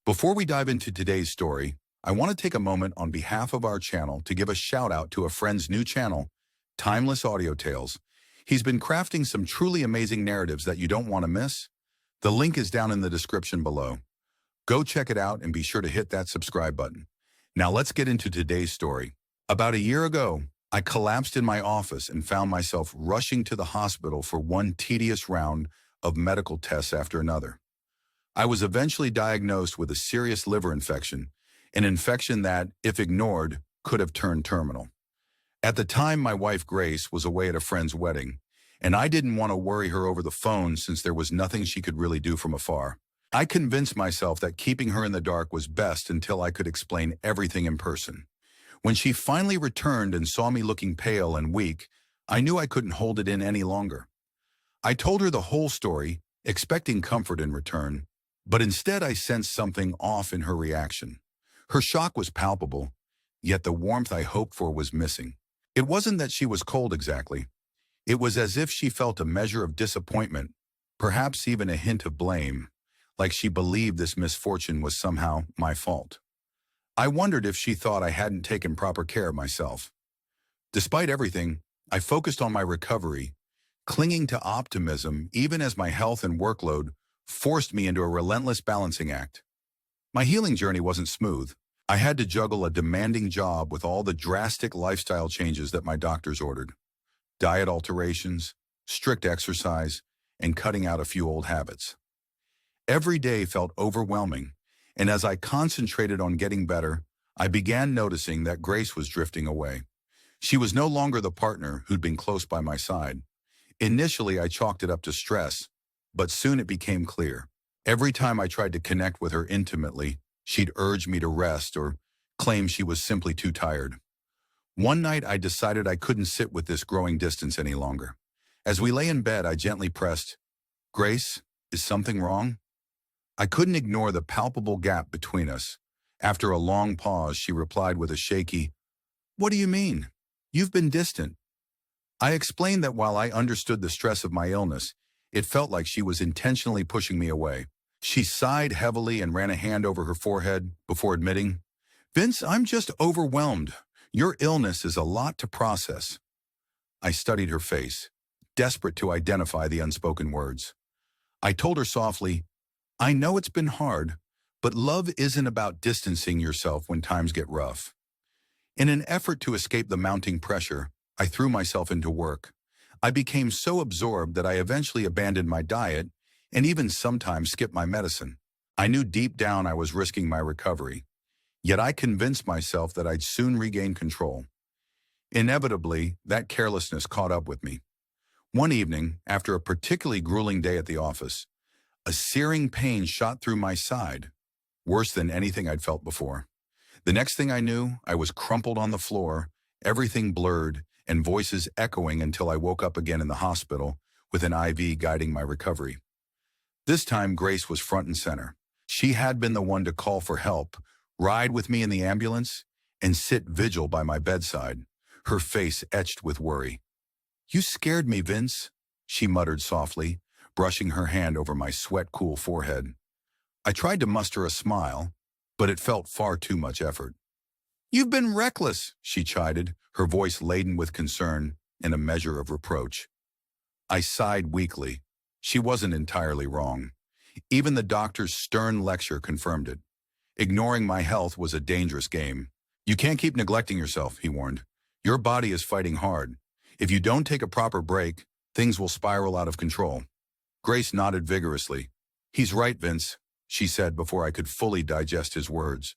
Before we dive into today's story, I want to take a moment on behalf of our channel to give a shout out to a friend's new channel, Timeless Audio Tales. He's been crafting some truly amazing narratives that you don't want to miss. The link is down in the description below. Go check it out and be sure to hit that subscribe button. Now let's get into today's story. About a year ago, I collapsed in my office and found myself rushing to the hospital for one tedious round of medical tests after another. I was eventually diagnosed with a serious liver infection, an infection that, if ignored, could have turned terminal. At the time, my wife Grace was away at a friend's wedding, and I didn't want to worry her over the phone since there was nothing she could really do from afar. I convinced myself that keeping her in the dark was best until I could explain everything in person. When she finally returned and saw me looking pale and weak, I knew I couldn't hold it in any longer. I told her the whole story, expecting comfort in return, but instead I sensed something off in her reaction. Her shock was palpable, yet the warmth I hoped for was missing. It wasn't that she was cold exactly. It was as if she felt a measure of disappointment, perhaps even a hint of blame, like she believed this misfortune was somehow my fault. I wondered if she thought I hadn't taken proper care of myself. Despite everything, I focused on my recovery, clinging to optimism even as my health and workload forced me into a relentless balancing act. My healing journey wasn't smooth. I had to juggle a demanding job with all the drastic lifestyle changes that my doctors ordered. Diet alterations, strict exercise, and cutting out a few old habits. Every day felt overwhelming, and as I concentrated on getting better, I began noticing that Grace was drifting away. She was no longer the partner who'd been close by my side. Initially, I chalked it up to stress, but soon it became clear. Every time I tried to connect with her intimately, she'd urge me to rest or claim she was simply too tired. One night, I decided I couldn't sit with this growing distance any longer. As we lay in bed, I gently pressed, "Grace, is something wrong?" I couldn't ignore the palpable gap between us. After a long pause, she replied with a shaky, "What do you mean? You've been distant." I explained that while I understood the stress of my illness, it felt like she was intentionally pushing me away. She sighed heavily and ran a hand over her forehead before admitting, "Vince, I'm just overwhelmed. Your illness is a lot to process." I studied her face, desperate to identify the unspoken words. I told her softly, "I know it's been hard, but love isn't about distancing yourself when times get rough." In an effort to escape the mounting pressure, I threw myself into work. I became so absorbed that I eventually abandoned my diet and even sometimes skipped my medicine. I knew deep down I was risking my recovery, yet I convinced myself that I'd soon regain control. Inevitably, that carelessness caught up with me. One evening, after a particularly grueling day at the office, a searing pain shot through my side, worse than anything I'd felt before. The next thing I knew, I was crumpled on the floor, everything blurred, and voices echoing until I woke up again in the hospital with an IV guiding my recovery. This time, Grace was front and center. She had been the one to call for help, ride with me in the ambulance, and sit vigil by my bedside, her face etched with worry. "You scared me, Vince," she muttered softly, brushing her hand over my sweat-cool forehead. I tried to muster a smile, but it felt far too much effort. "You've been reckless," she chided, her voice laden with concern and a measure of reproach. I sighed weakly. She wasn't entirely wrong. Even the doctor's stern lecture confirmed it. Ignoring my health was a dangerous game. "You can't keep neglecting yourself," he warned. "Your body is fighting hard. If you don't take a proper break, things will spiral out of control." Grace nodded vigorously. "He's right, Vince," she said before I could fully digest his words.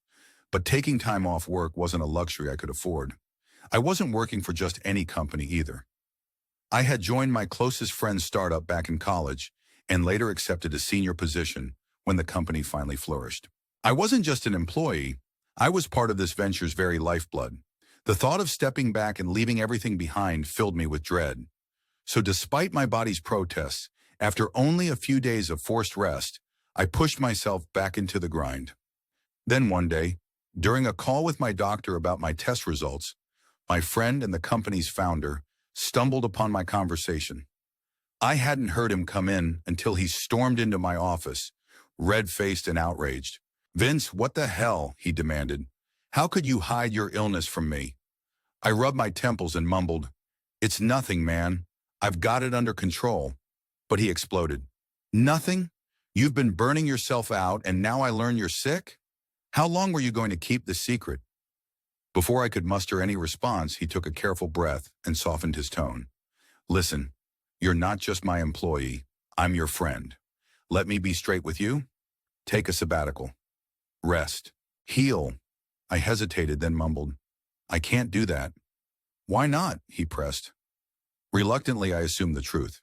But taking time off work wasn't a luxury I could afford. I wasn't working for just any company either. I had joined my closest friend's startup back in college and later accepted a senior position when the company finally flourished. I wasn't just an employee, I was part of this venture's very lifeblood. The thought of stepping back and leaving everything behind filled me with dread. So despite my body's protests, after only a few days of forced rest, I pushed myself back into the grind. Then one day, during a call with my doctor about my test results, my friend and the company's founder stumbled upon my conversation. I hadn't heard him come in until he stormed into my office, red-faced and outraged. Vince, what the hell? He demanded. How could you hide your illness from me? I rubbed my temples and mumbled, It's nothing, man. I've got it under control. But he exploded. Nothing? You've been burning yourself out and now I learn you're sick? How long were you going to keep the secret? Before I could muster any response, he took a careful breath and softened his tone. Listen, you're not just my employee. I'm your friend. Let me be straight with you. Take a sabbatical. Rest. Heal. I hesitated, then mumbled, I can't do that. Why not? He pressed. Reluctantly, I assumed the truth.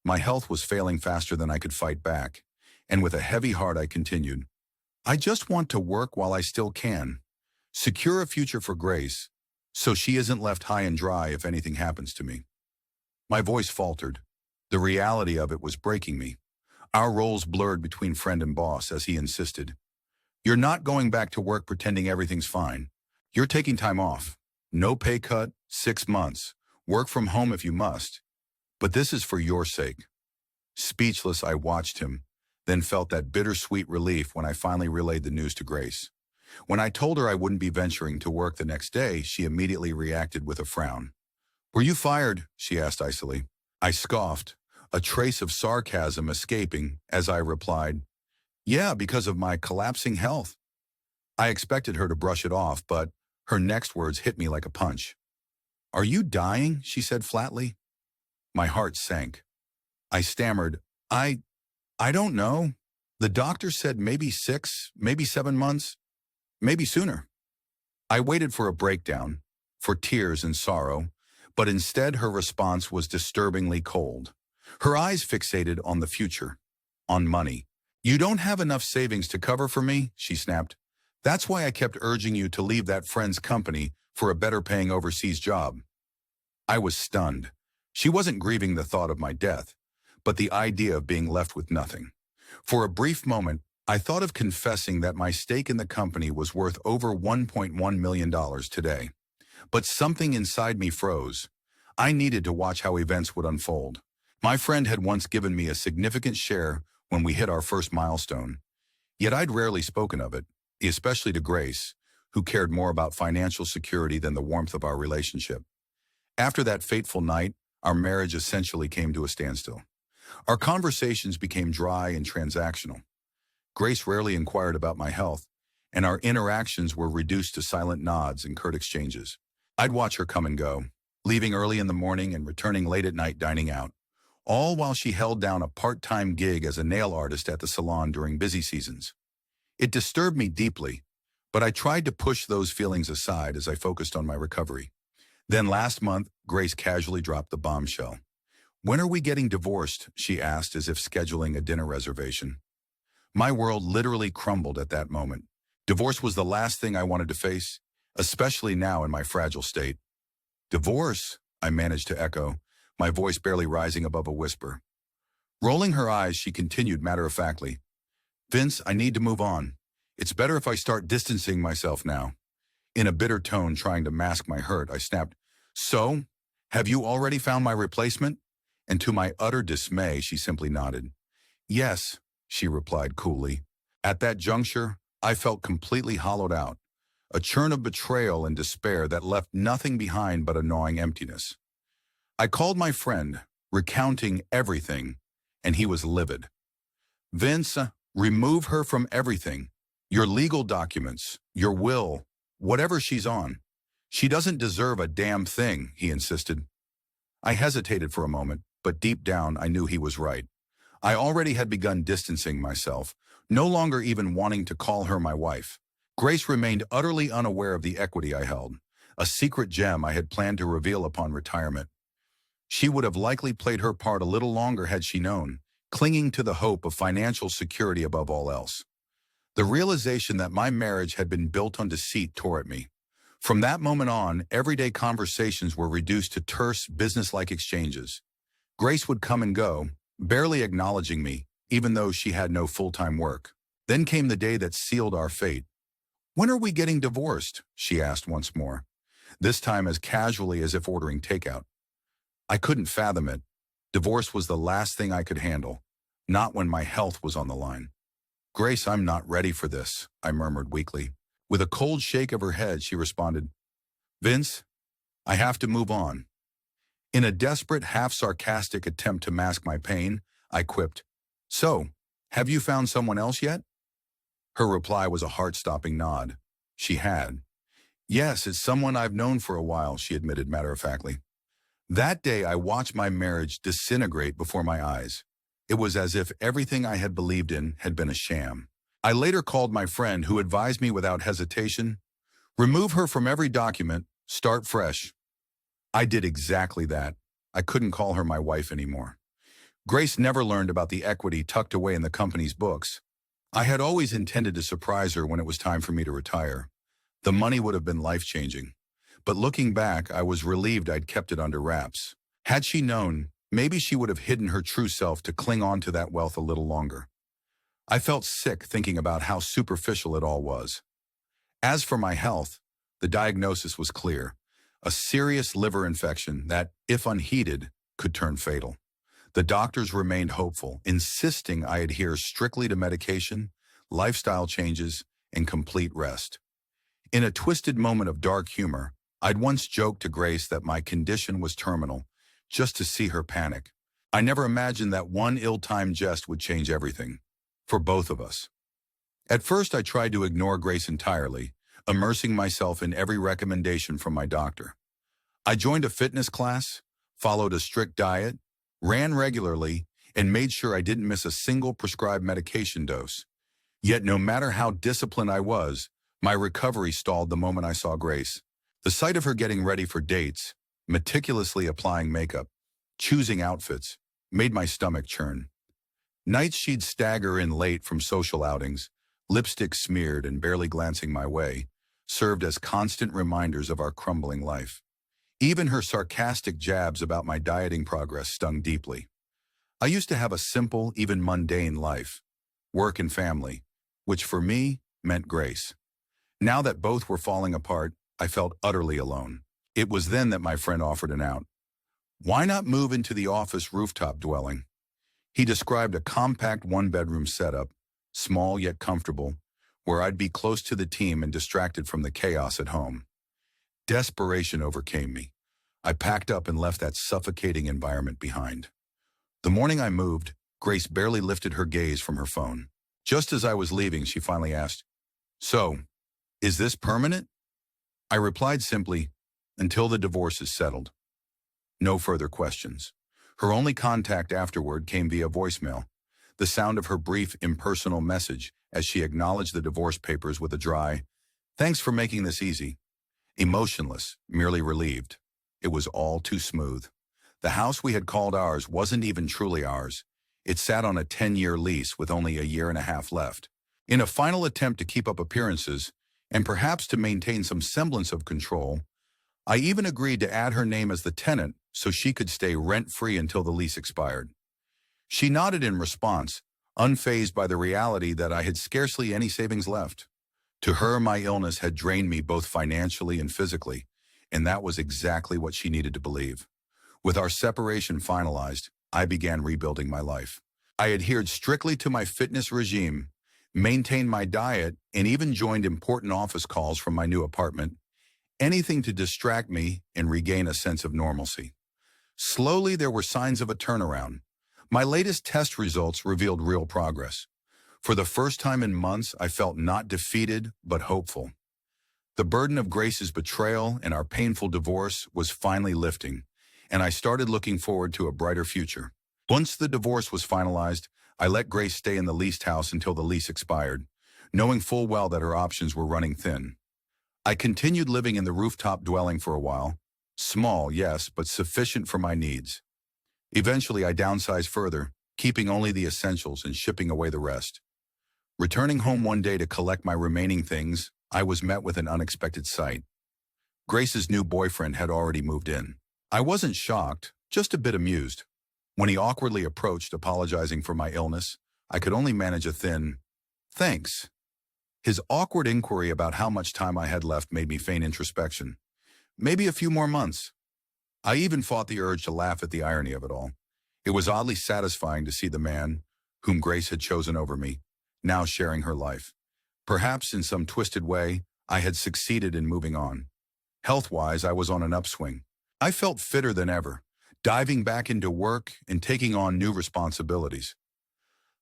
My health was failing faster than I could fight back, and with a heavy heart I continued. I just want to work while I still can. Secure a future for Grace, so she isn't left high and dry if anything happens to me. My voice faltered. The reality of it was breaking me. Our roles blurred between friend and boss as he insisted. You're not going back to work pretending everything's fine. You're taking time off. No pay cut, 6 months. Work from home if you must. But this is for your sake. Speechless, I watched him, then felt that bittersweet relief when I finally relayed the news to Grace. When I told her I wouldn't be venturing to work the next day, she immediately reacted with a frown. Were you fired? She asked icily. I scoffed, a trace of sarcasm escaping as I replied, Yeah, because of my collapsing health. I expected her to brush it off, but her next words hit me like a punch. Are you dying? She said flatly. My heart sank. I stammered, I don't know. The doctor said maybe 6, maybe 7 months, maybe sooner. I waited for a breakdown, for tears and sorrow, but instead her response was disturbingly cold. Her eyes fixated on the future, on money. You don't have enough savings to cover for me, she snapped. That's why I kept urging you to leave that friend's company for a better-paying overseas job. I was stunned. She wasn't grieving the thought of my death, but the idea of being left with nothing. For a brief moment, I thought of confessing that my stake in the company was worth over $1.1 million today. But something inside me froze. I needed to watch how events would unfold. My friend had once given me a significant share when we hit our first milestone. Yet I'd rarely spoken of it, especially to Grace, who cared more about financial security than the warmth of our relationship. After that fateful night, our marriage essentially came to a standstill. Our conversations became dry and transactional. Grace rarely inquired about my health, and our interactions were reduced to silent nods and curt exchanges. I'd watch her come and go, leaving early in the morning and returning late at night dining out, all while she held down a part-time gig as a nail artist at the salon during busy seasons. It disturbed me deeply, but I tried to push those feelings aside as I focused on my recovery. Then last month, Grace casually dropped the bombshell. When are we getting divorced? She asked as if scheduling a dinner reservation. My world literally crumbled at that moment. Divorce was the last thing I wanted to face, especially now in my fragile state. Divorce? I managed to echo, my voice barely rising above a whisper. Rolling her eyes, she continued matter-of-factly. Vince, I need to move on. It's better if I start distancing myself now. In a bitter tone, trying to mask my hurt, I snapped, So, have you already found my replacement? And to my utter dismay, she simply nodded. Yes, she replied coolly. At that juncture, I felt completely hollowed out, a churn of betrayal and despair that left nothing behind but a gnawing emptiness. I called my friend, recounting everything, and he was livid. Vince, remove her from everything. Your legal documents, your will, whatever she's on. She doesn't deserve a damn thing, he insisted. I hesitated for a moment, but deep down I knew he was right. I already had begun distancing myself, no longer even wanting to call her my wife. Grace remained utterly unaware of the equity I held, a secret gem I had planned to reveal upon retirement. She would have likely played her part a little longer had she known, clinging to the hope of financial security above all else. The realization that my marriage had been built on deceit tore at me. From that moment on, everyday conversations were reduced to terse, business-like exchanges. Grace would come and go, barely acknowledging me, even though she had no full-time work. Then came the day that sealed our fate. When are we getting divorced? She asked once more, this time as casually as if ordering takeout. I couldn't fathom it. Divorce was the last thing I could handle, not when my health was on the line. Grace, I'm not ready for this, I murmured weakly. With a cold shake of her head, she responded, Vince, I have to move on. In a desperate, half-sarcastic attempt to mask my pain, I quipped, So, have you found someone else yet? Her reply was a heart-stopping nod. She had. Yes, it's someone I've known for a while, she admitted matter-of-factly. That day, I watched my marriage disintegrate before my eyes. It was as if everything I had believed in had been a sham. I later called my friend who advised me without hesitation, remove her from every document, start fresh. I did exactly that. I couldn't call her my wife anymore. Grace never learned about the equity tucked away in the company's books. I had always intended to surprise her when it was time for me to retire. The money would have been life-changing. But looking back, I was relieved I'd kept it under wraps. Had she known, maybe she would have hidden her true self to cling on to that wealth a little longer. I felt sick thinking about how superficial it all was. As for my health, the diagnosis was clear. A serious liver infection that, if unheeded, could turn fatal. The doctors remained hopeful, insisting I adhere strictly to medication, lifestyle changes, and complete rest. In a twisted moment of dark humor, I'd once joked to Grace that my condition was terminal, just to see her panic. I never imagined that one ill-timed jest would change everything, for both of us. At first, I tried to ignore Grace entirely, immersing myself in every recommendation from my doctor. I joined a fitness class, followed a strict diet, ran regularly, and made sure I didn't miss a single prescribed medication dose. Yet no matter how disciplined I was, my recovery stalled the moment I saw Grace. The sight of her getting ready for dates, meticulously applying makeup, choosing outfits, made my stomach churn. Nights she'd stagger in late from social outings, lipstick smeared and barely glancing my way, served as constant reminders of our crumbling life. Even her sarcastic jabs about my dieting progress stung deeply. I used to have a simple, even mundane life, work and family, which for me meant Grace. Now that both were falling apart, I felt utterly alone. It was then that my friend offered an out. Why not move into the office rooftop dwelling? He described a compact one-bedroom setup, small yet comfortable, where I'd be close to the team and distracted from the chaos at home. Desperation overcame me. I packed up and left that suffocating environment behind. The morning I moved, Grace barely lifted her gaze from her phone. Just as I was leaving, she finally asked, So, is this permanent? I replied simply, until the divorce is settled. No further questions. Her only contact afterward came via voicemail, the sound of her brief, impersonal message as she acknowledged the divorce papers with a dry, Thanks for making this easy. Emotionless, merely relieved. It was all too smooth. The house we had called ours wasn't even truly ours. It sat on a 10-year lease with only a year and a half left. In a final attempt to keep up appearances, and perhaps to maintain some semblance of control, I even agreed to add her name as the tenant so she could stay rent-free until the lease expired. She nodded in response, unfazed by the reality that I had scarcely any savings left. To her, my illness had drained me both financially and physically, and that was exactly what she needed to believe. With our separation finalized, I began rebuilding my life. I adhered strictly to my fitness regime, maintained my diet, and even joined important office calls from my new apartment, anything to distract me and regain a sense of normalcy. Slowly, there were signs of a turnaround. My latest test results revealed real progress. For the first time in months, I felt not defeated, but hopeful. The burden of Grace's betrayal and our painful divorce was finally lifting, and I started looking forward to a brighter future. Once the divorce was finalized, I let Grace stay in the leased house until the lease expired, knowing full well that her options were running thin. I continued living in the rooftop dwelling for a while. Small, yes, but sufficient for my needs. Eventually, I downsized further, keeping only the essentials and shipping away the rest. Returning home one day to collect my remaining things, I was met with an unexpected sight. Grace's new boyfriend had already moved in. I wasn't shocked, just a bit amused. When he awkwardly approached, apologizing for my illness, I could only manage a thin, "Thanks." His awkward inquiry about how much time I had left made me feign introspection. Maybe a few more months. I even fought the urge to laugh at the irony of it all. It was oddly satisfying to see the man, whom Grace had chosen over me, now sharing her life. Perhaps in some twisted way, I had succeeded in moving on. Health-wise, I was on an upswing. I felt fitter than ever, diving back into work and taking on new responsibilities.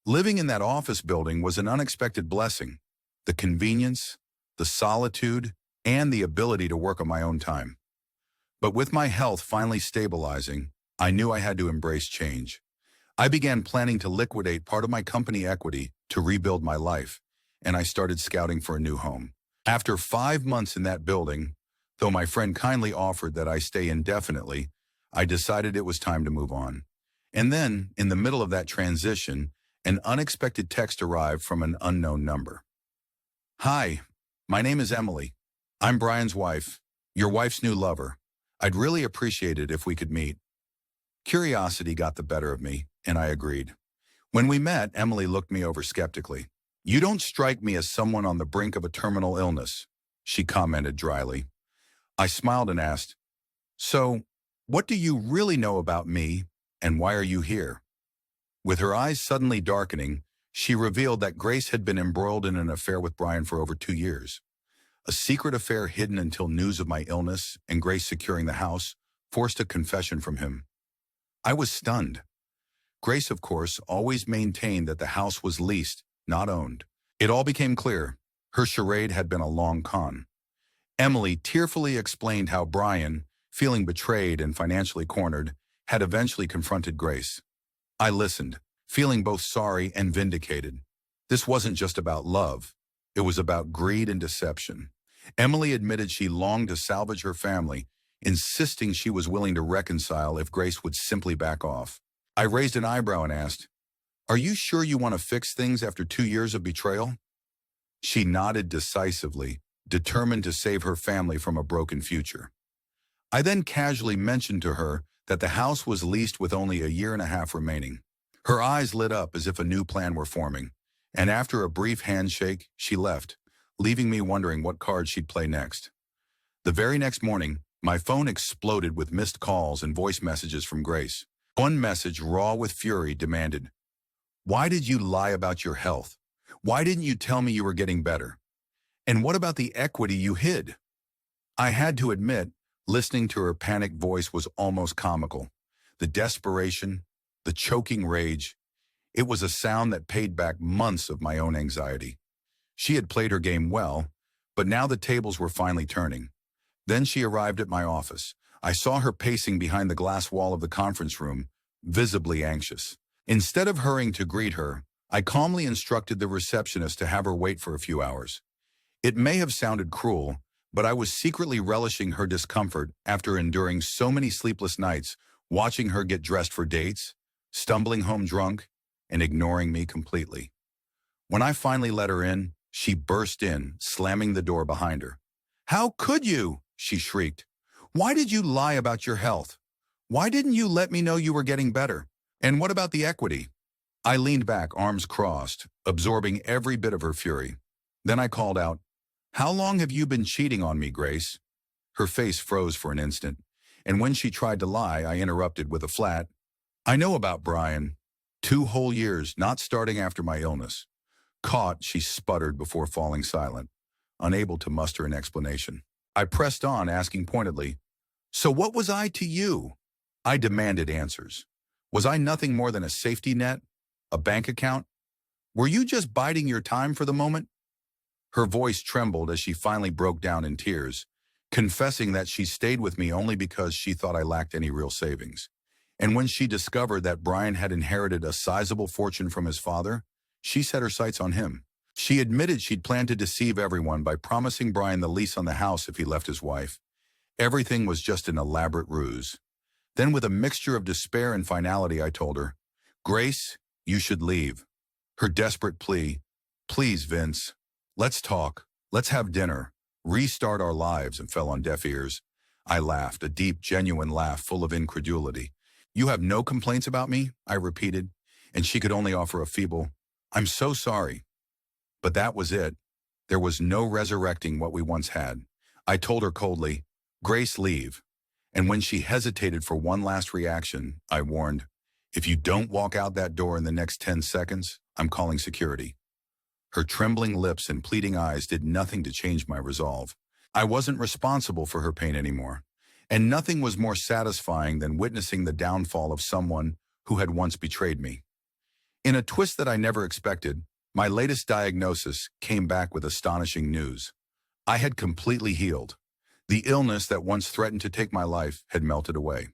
Living in that office building was an unexpected blessing. The convenience, the solitude, and the ability to work on my own time. But with my health finally stabilizing, I knew I had to embrace change. I began planning to liquidate part of my company equity to rebuild my life, and I started scouting for a new home. After 5 months in that building, though my friend kindly offered that I stay indefinitely, I decided it was time to move on. And then, in the middle of that transition, an unexpected text arrived from an unknown number. "Hi, my name is Emily. I'm Brian's wife, your wife's new lover. I'd really appreciate it if we could meet." Curiosity got the better of me, and I agreed. When we met, Emily looked me over skeptically. "You don't strike me as someone on the brink of a terminal illness," she commented dryly. I smiled and asked, "So, what do you really know about me, and why are you here?" With her eyes suddenly darkening, she revealed that Grace had been embroiled in an affair with Brian for over 2 years. A secret affair hidden until news of my illness and Grace securing the house forced a confession from him. I was stunned. Grace, of course, always maintained that the house was leased, not owned. It all became clear. Her charade had been a long con. Emily tearfully explained how Brian, feeling betrayed and financially cornered, had eventually confronted Grace. I listened, feeling both sorry and vindicated. This wasn't just about love. It was about greed and deception. Emily admitted she longed to salvage her family, insisting she was willing to reconcile if Grace would simply back off. I raised an eyebrow and asked, "Are you sure you want to fix things after 2 years of betrayal?" She nodded decisively, determined to save her family from a broken future. I then casually mentioned to her that the house was leased with only a year and a half remaining. Her eyes lit up as if a new plan were forming, and after a brief handshake, she left, leaving me wondering what card she'd play next. The very next morning, my phone exploded with missed calls and voice messages from Grace. One message, raw with fury, demanded, "Why did you lie about your health? Why didn't you tell me you were getting better? And what about the equity you hid?" I had to admit, listening to her panicked voice was almost comical. The desperation, the choking rage, it was a sound that paid back months of my own anxiety. She had played her game well, but now the tables were finally turning. Then she arrived at my office. I saw her pacing behind the glass wall of the conference room, visibly anxious. Instead of hurrying to greet her, I calmly instructed the receptionist to have her wait for a few hours. It may have sounded cruel, but I was secretly relishing her discomfort after enduring so many sleepless nights, watching her get dressed for dates, stumbling home drunk, and ignoring me completely. When I finally let her in, she burst in, slamming the door behind her. "How could you?" she shrieked. "Why did you lie about your health? Why didn't you let me know you were getting better? And what about the equity?" I leaned back, arms crossed, absorbing every bit of her fury. Then I called out, "How long have you been cheating on me, Grace?" Her face froze for an instant, and when she tried to lie, I interrupted with a flat, "I know about Brian. 2 whole years, not starting after my illness." Caught, she sputtered before falling silent, unable to muster an explanation. I pressed on, asking pointedly, "So what was I to you?" I demanded answers. Was I nothing more than a safety net? A bank account? Were you just biding your time for the moment? Her voice trembled as she finally broke down in tears, confessing that she stayed with me only because she thought I lacked any real savings. And when she discovered that Brian had inherited a sizable fortune from his father, she set her sights on him. She admitted she'd planned to deceive everyone by promising Brian the lease on the house if he left his wife. Everything was just an elaborate ruse. Then, with a mixture of despair and finality, I told her, "Grace, you should leave." Her desperate plea, "Please, Vince, let's talk, let's have dinner, restart our lives," and fell on deaf ears. I laughed, a deep, genuine laugh full of incredulity. "You have no complaints about me?" I repeated, and she could only offer a feeble, "I'm so sorry." But that was it. There was no resurrecting what we once had. I told her coldly, "Grace, leave." And when she hesitated for one last reaction, I warned, "If you don't walk out that door in the next 10 seconds, I'm calling security." Her trembling lips and pleading eyes did nothing to change my resolve. I wasn't responsible for her pain anymore, and nothing was more satisfying than witnessing the downfall of someone who had once betrayed me. In a twist that I never expected, my latest diagnosis came back with astonishing news. I had completely healed. The illness that once threatened to take my life had melted away.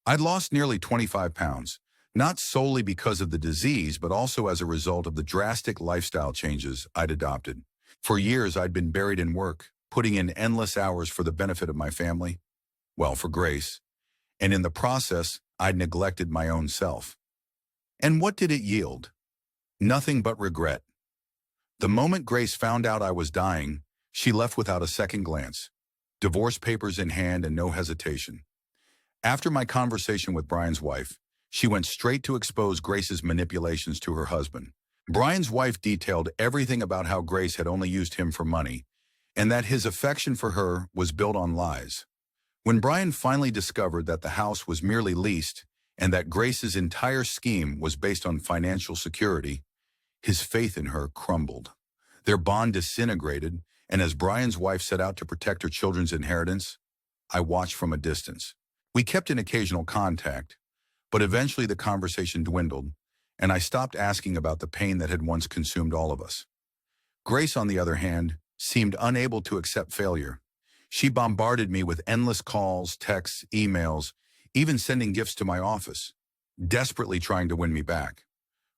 I'd lost nearly 25 pounds, not solely because of the disease, but also as a result of the drastic lifestyle changes I'd adopted. For years, I'd been buried in work, putting in endless hours for the benefit of my family, well, for Grace, and in the process, I'd neglected my own self. And what did it yield? Nothing but regret. The moment Grace found out I was dying, she left without a second glance, divorce papers in hand and no hesitation. After my conversation with Brian's wife, she went straight to expose Grace's manipulations to her husband. Brian's wife detailed everything about how Grace had only used him for money, and that his affection for her was built on lies. When Brian finally discovered that the house was merely leased and that Grace's entire scheme was based on financial security, his faith in her crumbled. Their bond disintegrated, and as Brian's wife set out to protect her children's inheritance, I watched from a distance. We kept in occasional contact, but eventually the conversation dwindled, and I stopped asking about the pain that had once consumed all of us. Grace, on the other hand, seemed unable to accept failure. She bombarded me with endless calls, texts, emails, even sending gifts to my office, desperately trying to win me back.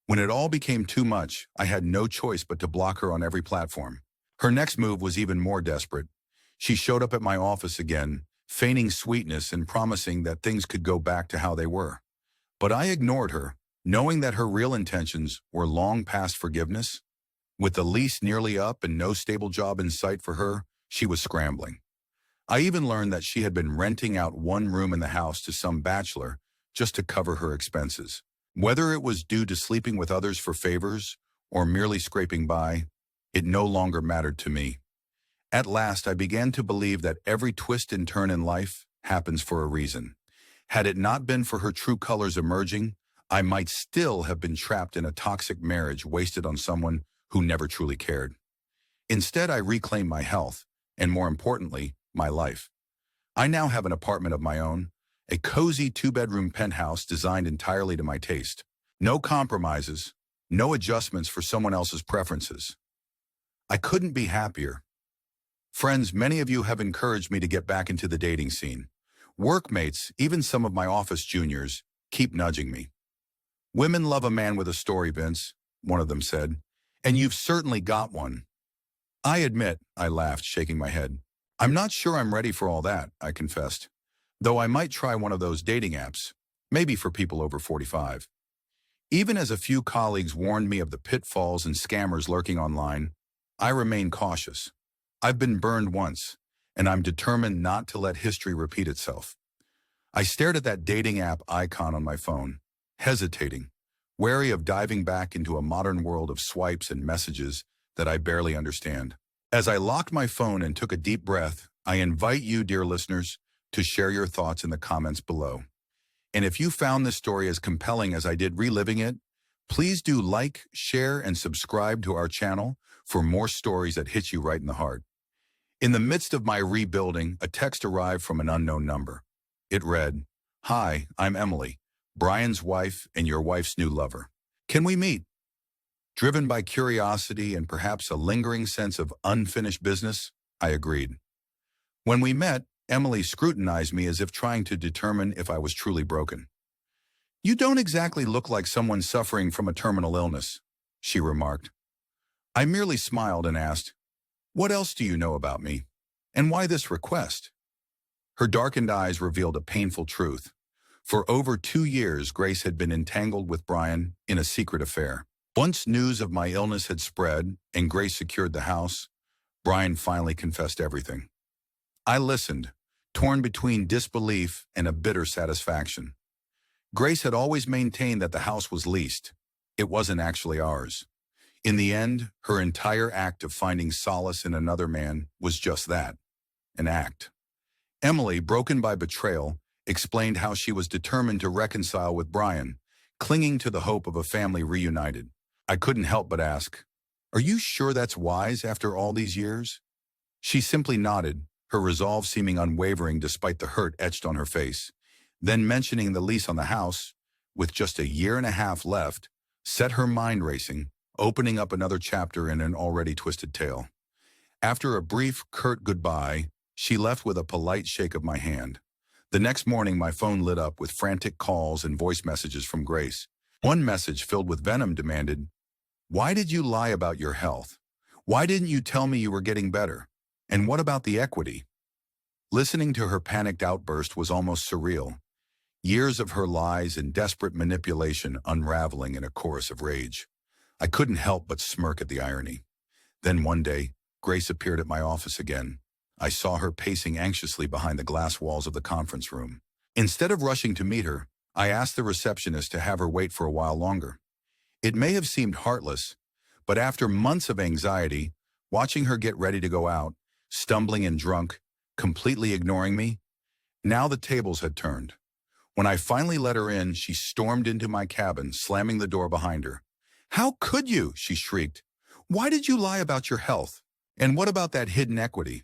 When it all became too much, I had no choice but to block her on every platform. Her next move was even more desperate. She showed up at my office again, feigning sweetness and promising that things could go back to how they were. But I ignored her, knowing that her real intentions were long past forgiveness. With the lease nearly up and no stable job in sight for her, she was scrambling. I even learned that she had been renting out one room in the house to some bachelor just to cover her expenses. Whether it was due to sleeping with others for favors or merely scraping by, it no longer mattered to me. At last, I began to believe that every twist and turn in life happens for a reason. Had it not been for her true colors emerging, I might still have been trapped in a toxic marriage wasted on someone who never truly cared. Instead, I reclaimed my health, and more importantly, my life. I now have an apartment of my own, a cozy 2-bedroom penthouse designed entirely to my taste. No compromises, no adjustments for someone else's preferences. I couldn't be happier. Friends, many of you have encouraged me to get back into the dating scene. Workmates, even some of my office juniors, keep nudging me. "Women love a man with a story, Vince," one of them said, "and you've certainly got one." I admit, I laughed, shaking my head. "I'm not sure I'm ready for all that," I confessed, "though I might try one of those dating apps, maybe for people over 45. Even as a few colleagues warned me of the pitfalls and scammers lurking online, I remain cautious. I've been burned once, and I'm determined not to let history repeat itself. I stared at that dating app icon on my phone, hesitating, wary of diving back into a modern world of swipes and messages that I barely understand. As I locked my phone and took a deep breath, I invite you, dear listeners, to share your thoughts in the comments below. And if you found this story as compelling as I did reliving it, please do like, share, and subscribe to our channel for more stories that hit you right in the heart. In the midst of my rebuilding, a text arrived from an unknown number. It read, "Hi, I'm Emily, Brian's wife and your wife's new lover. Can we meet?" Driven by curiosity and perhaps a lingering sense of unfinished business, I agreed. When we met, Emily scrutinized me as if trying to determine if I was truly broken. "You don't exactly look like someone suffering from a terminal illness," she remarked. I merely smiled and asked, "What else do you know about me? And why this request?" Her darkened eyes revealed a painful truth. For over 2 years, Grace had been entangled with Brian in a secret affair. Once news of my illness had spread and Grace secured the house, Brian finally confessed everything. I listened, torn between disbelief and a bitter satisfaction. Grace had always maintained that the house was leased. It wasn't actually ours. In the end, her entire act of finding solace in another man was just that, an act. Emily, broken by betrayal, explained how she was determined to reconcile with Brian, clinging to the hope of a family reunited. I couldn't help but ask, Are you sure that's wise after all these years? She simply nodded, her resolve seeming unwavering despite the hurt etched on her face. Then mentioning the lease on the house, with just a year and a half left, set her mind racing, opening up another chapter in an already twisted tale. After a brief, curt goodbye, she left with a polite shake of my hand. The next morning, my phone lit up with frantic calls and voice messages from Grace. One message filled with venom demanded, "Why did you lie about your health? Why didn't you tell me you were getting better? And what about the equity?" Listening to her panicked outburst was almost surreal. Years of her lies and desperate manipulation unraveling in a chorus of rage. I couldn't help but smirk at the irony. Then one day, Grace appeared at my office again. I saw her pacing anxiously behind the glass walls of the conference room. Instead of rushing to meet her, I asked the receptionist to have her wait for a while longer. It may have seemed heartless, but after months of anxiety, watching her get ready to go out, stumbling and drunk, completely ignoring me, now the tables had turned. When I finally let her in, she stormed into my cabin, slamming the door behind her. "How could you?" she shrieked. "Why did you lie about your health? And what about that hidden equity?"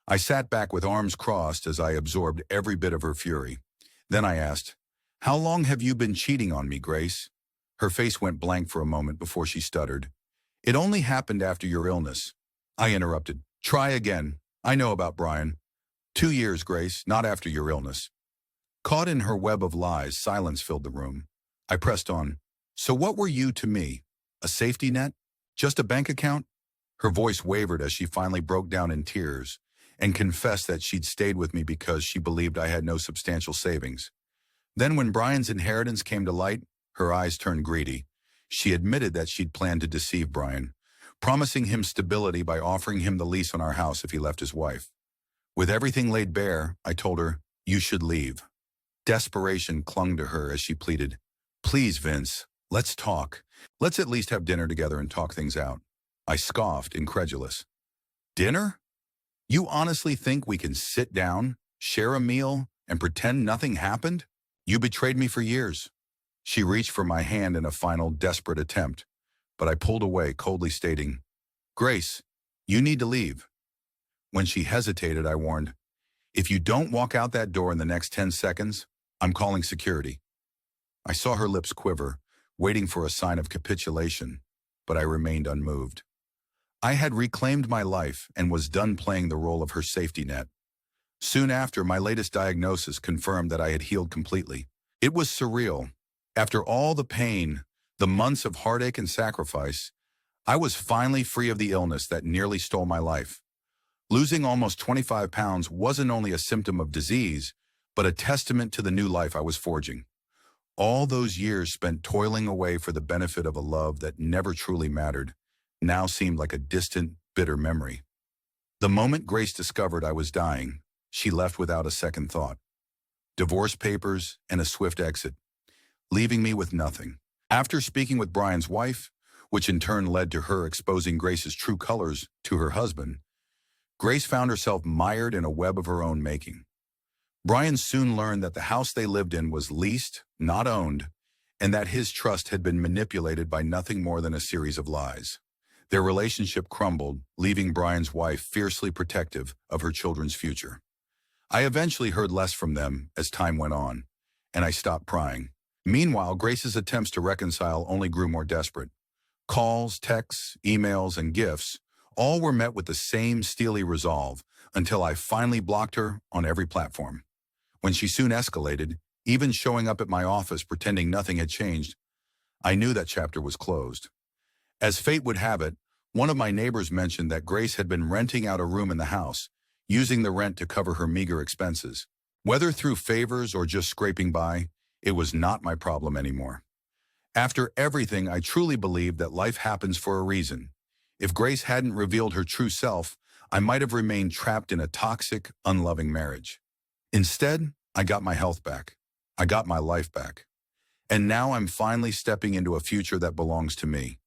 I sat back with arms crossed as I absorbed every bit of her fury. Then I asked, "How long have you been cheating on me, Grace?" Her face went blank for a moment before she stuttered. "It only happened after your illness." I interrupted. "Try again. I know about Brian. 2 years, Grace, not after your illness." Caught in her web of lies, silence filled the room. I pressed on. "So what were you to me? A safety net? Just a bank account?" Her voice wavered as she finally broke down in tears and confessed that she'd stayed with me because she believed I had no substantial savings. Then when Brian's inheritance came to light, her eyes turned greedy. She admitted that she'd planned to deceive Brian, promising him stability by offering him the lease on our house if he left his wife. With everything laid bare, I told her, "You should leave." Desperation clung to her as she pleaded, "Please, Vince, let's talk. Let's at least have dinner together and talk things out." I scoffed, incredulous. "Dinner? You honestly think we can sit down, share a meal, and pretend nothing happened? You betrayed me for years." She reached for my hand in a final desperate attempt, but I pulled away, coldly stating, "Grace, you need to leave." When she hesitated, I warned, "If you don't walk out that door in the next 10 seconds, I'm calling security." I saw her lips quiver, waiting for a sign of capitulation, but I remained unmoved. I had reclaimed my life and was done playing the role of her safety net. Soon after, my latest diagnosis confirmed that I had healed completely. It was surreal. After all the pain, the months of heartache and sacrifice, I was finally free of the illness that nearly stole my life. Losing almost 25 pounds wasn't only a symptom of disease, but a testament to the new life I was forging. All those years spent toiling away for the benefit of a love that never truly mattered now seemed like a distant, bitter memory. The moment Grace discovered I was dying, she left without a second thought. Divorce papers and a swift exit, leaving me with nothing. After speaking with Brian's wife, which in turn led to her exposing Grace's true colors to her husband, Grace found herself mired in a web of her own making. Brian soon learned that the house they lived in was leased, not owned, and that his trust had been manipulated by nothing more than a series of lies. Their relationship crumbled, leaving Brian's wife fiercely protective of her children's future. I eventually heard less from them as time went on, and I stopped prying. Meanwhile, Grace's attempts to reconcile only grew more desperate. Calls, texts, emails, and gifts all were met with the same steely resolve until I finally blocked her on every platform. When she soon escalated, even showing up at my office pretending nothing had changed, I knew that chapter was closed. As fate would have it, one of my neighbors mentioned that Grace had been renting out a room in the house, using the rent to cover her meager expenses. Whether through favors or just scraping by, it was not my problem anymore. After everything, I truly believed that life happens for a reason. If Grace hadn't revealed her true self, I might have remained trapped in a toxic, unloving marriage. Instead, I got my health back. I got my life back. And now I'm finally stepping into a future that belongs to me.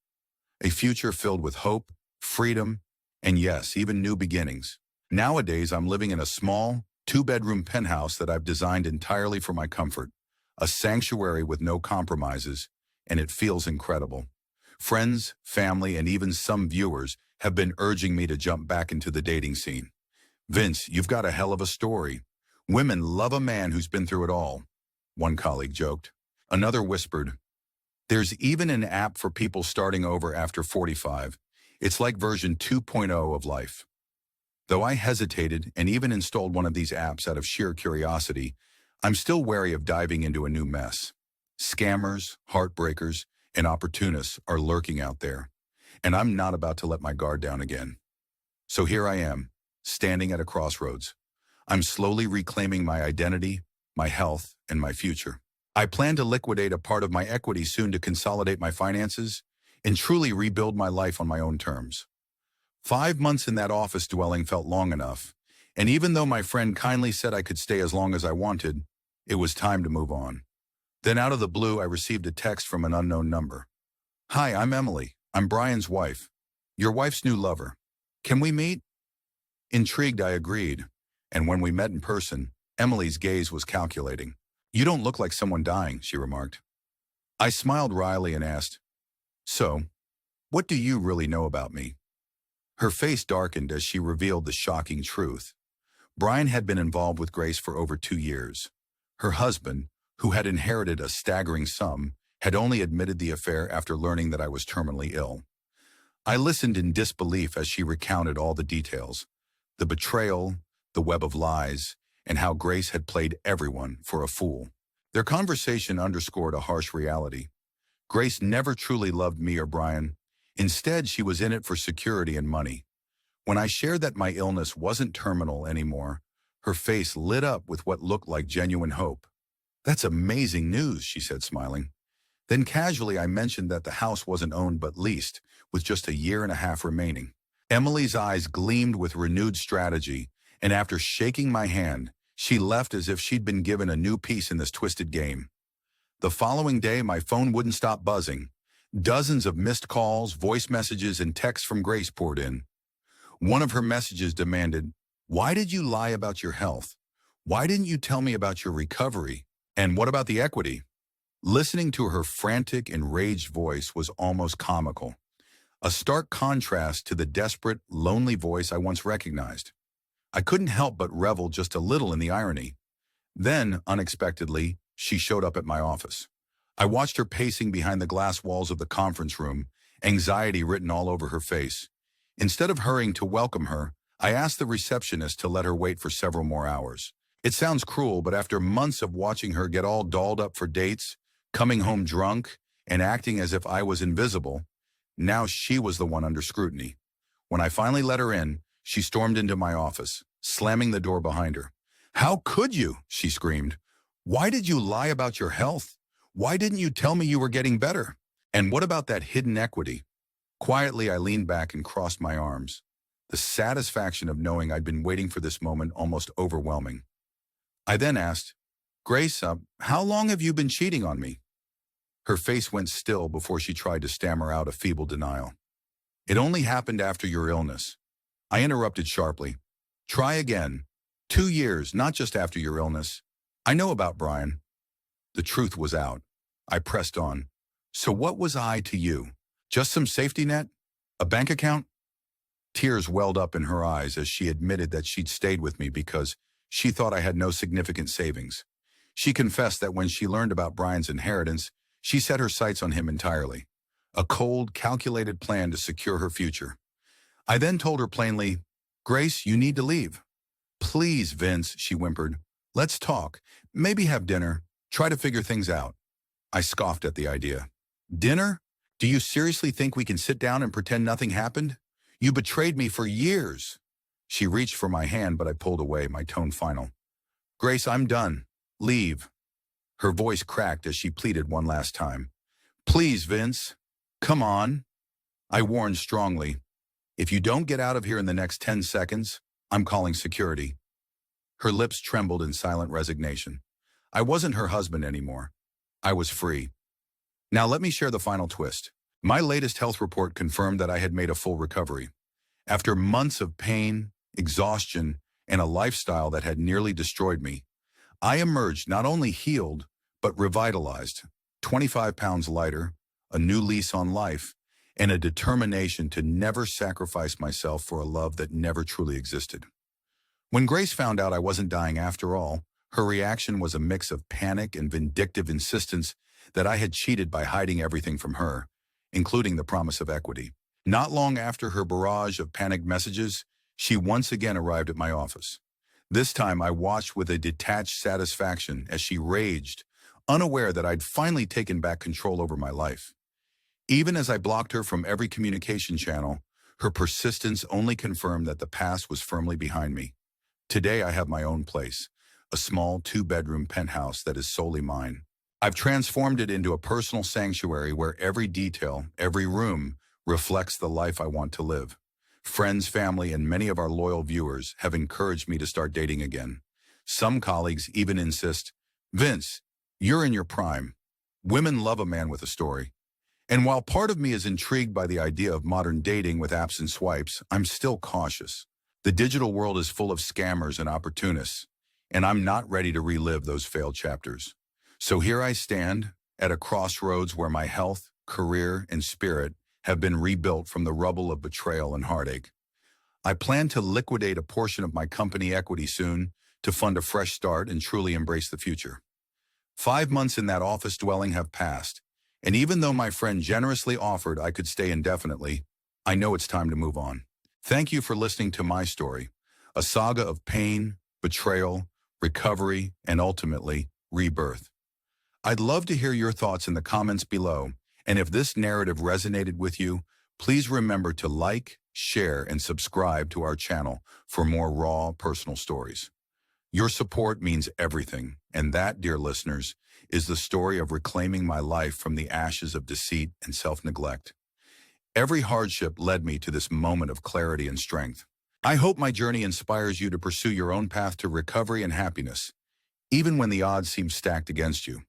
A future filled with hope, freedom, and yes, even new beginnings. Nowadays, I'm living in a small, 2-bedroom penthouse that I've designed entirely for my comfort, a sanctuary with no compromises, and it feels incredible. Friends, family, and even some viewers have been urging me to jump back into the dating scene. Vince, you've got a hell of a story. Women love a man who's been through it all, one colleague joked. Another whispered, there's even an app for people starting over after 45. It's like version 2.0 of life. Though I hesitated and even installed one of these apps out of sheer curiosity, I'm still wary of diving into a new mess. Scammers, heartbreakers, and opportunists are lurking out there, and I'm not about to let my guard down again. So here I am, standing at a crossroads. I'm slowly reclaiming my identity, my health, and my future. I plan to liquidate a part of my equity soon to consolidate my finances and truly rebuild my life on my own terms. 5 months in that office dwelling felt long enough, and even though my friend kindly said I could stay as long as I wanted, it was time to move on. Then out of the blue, I received a text from an unknown number. Hi, I'm Emily. I'm Brian's wife. Your wife's new lover. Can we meet? Intrigued, I agreed, and when we met in person, Emily's gaze was calculating. You don't look like someone dying, she remarked. I smiled wryly and asked, so, what do you really know about me? Her face darkened as she revealed the shocking truth. Brian had been involved with Grace for over 2 years. Her husband, who had inherited a staggering sum, had only admitted the affair after learning that I was terminally ill. I listened in disbelief as she recounted all the details, the betrayal, the web of lies, and how Grace had played everyone for a fool. Their conversation underscored a harsh reality. Grace never truly loved me or Brian. Instead, she was in it for security and money. When I shared that my illness wasn't terminal anymore, her face lit up with what looked like genuine hope. That's amazing news, she said, smiling. Then casually I mentioned that the house wasn't owned but leased, with just 1.5 years remaining. Emily's eyes gleamed with renewed strategy, and after shaking my hand, she left as if she'd been given a new piece in this twisted game. The following day, my phone wouldn't stop buzzing. Dozens of missed calls, voice messages, and texts from Grace poured in. One of her messages demanded, why did you lie about your health? Why didn't you tell me about your recovery? And what about the equity? Listening to her frantic, enraged voice was almost comical, a stark contrast to the desperate, lonely voice I once recognized. I couldn't help but revel just a little in the irony. Then, unexpectedly, she showed up at my office. I watched her pacing behind the glass walls of the conference room, anxiety written all over her face. Instead of hurrying to welcome her, I asked the receptionist to let her wait for several more hours. It sounds cruel, but after months of watching her get all dolled up for dates, coming home drunk, and acting as if I was invisible, now she was the one under scrutiny. When I finally let her in, she stormed into my office, slamming the door behind her. How could you? She screamed. Why did you lie about your health? Why didn't you tell me you were getting better? And what about that hidden equity? Quietly, I leaned back and crossed my arms. The satisfaction of knowing I'd been waiting for this moment almost overwhelming. I then asked, Grace, how long have you been cheating on me? Her face went still before she tried to stammer out a feeble denial. It only happened after your illness. I interrupted sharply. Try again. 2 years, not just after your illness. I know about Brian. The truth was out. I pressed on. So what was I to you? Just some safety net? A bank account? Tears welled up in her eyes as she admitted that she'd stayed with me because she thought I had no significant savings. She confessed that when she learned about Brian's inheritance, she set her sights on him entirely. A cold, calculated plan to secure her future. I then told her plainly, Grace, you need to leave. Please, Vince, she whimpered. Let's talk. Maybe have dinner. Try to figure things out. I scoffed at the idea. Dinner? Do you seriously think we can sit down and pretend nothing happened? You betrayed me for years. She reached for my hand, but I pulled away, my tone final. Grace, I'm done. Leave. Her voice cracked as she pleaded one last time. Please, Vince. Come on. I warned strongly. If you don't get out of here in the next 10 seconds, I'm calling security. Her lips trembled in silent resignation. I wasn't her husband anymore. I was free. Now let me share the final twist. My latest health report confirmed that I had made a full recovery. After months of pain, exhaustion, and a lifestyle that had nearly destroyed me, I emerged not only healed, but revitalized, 25 pounds lighter, a new lease on life, and a determination to never sacrifice myself for a love that never truly existed. When Grace found out I wasn't dying after all, her reaction was a mix of panic and vindictive insistence that I had cheated by hiding everything from her, including the promise of equity. Not long after her barrage of panicked messages, she once again arrived at my office. This time I watched with a detached satisfaction as she raged, unaware that I'd finally taken back control over my life. Even as I blocked her from every communication channel, her persistence only confirmed that the past was firmly behind me. Today I have my own place, a small 2-bedroom penthouse that is solely mine. I've transformed it into a personal sanctuary where every detail, every room, reflects the life I want to live. Friends, family, and many of our loyal viewers have encouraged me to start dating again. Some colleagues even insist, "Vince, you're in your prime. Women love a man with a story." And while part of me is intrigued by the idea of modern dating with apps and swipes, I'm still cautious. The digital world is full of scammers and opportunists, and I'm not ready to relive those failed chapters. So here I stand, at a crossroads where my health, career, and spirit have been rebuilt from the rubble of betrayal and heartache. I plan to liquidate a portion of my company equity soon to fund a fresh start and truly embrace the future. 5 months in that office dwelling have passed, and even though my friend generously offered I could stay indefinitely, I know it's time to move on. Thank you for listening to my story, a saga of pain, betrayal, recovery, and ultimately, rebirth. I'd love to hear your thoughts in the comments below, and if this narrative resonated with you, please remember to like, share, and subscribe to our channel for more raw, personal stories. Your support means everything, and that, dear listeners, is the story of reclaiming my life from the ashes of deceit and self-neglect. Every hardship led me to this moment of clarity and strength. I hope my journey inspires you to pursue your own path to recovery and happiness, even when the odds seem stacked against you.